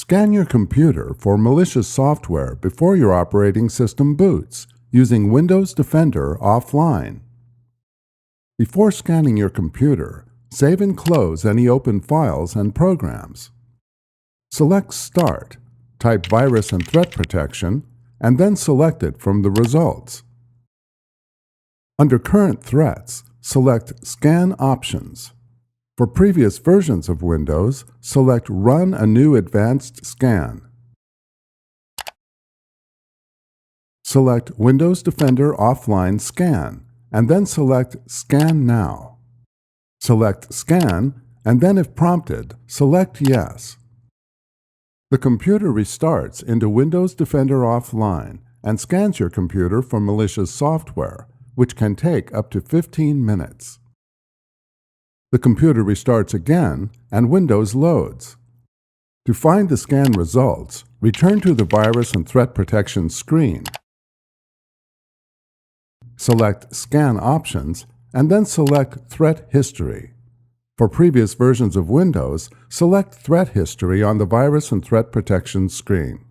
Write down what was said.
Scan your computer for malicious software before your operating system boots using Windows Defender offline. Before scanning your computer, save and close any open files and programs. Select Start, type Virus and Threat Protection, and then select it from the results. Under Current Threats, select Scan Options. For previous versions of Windows, select Run a new advanced scan. Select Windows Defender Offline Scan, and then select Scan Now. Select Scan, and then if prompted, select Yes. The computer restarts into Windows Defender Offline and scans your computer for malicious software, which can take up to 15 minutes. The computer restarts again and Windows loads. To find the scan results, return to the Virus and Threat Protection screen. Select Scan Options and then select Threat History. For previous versions of Windows, select Threat History on the Virus and Threat Protection screen.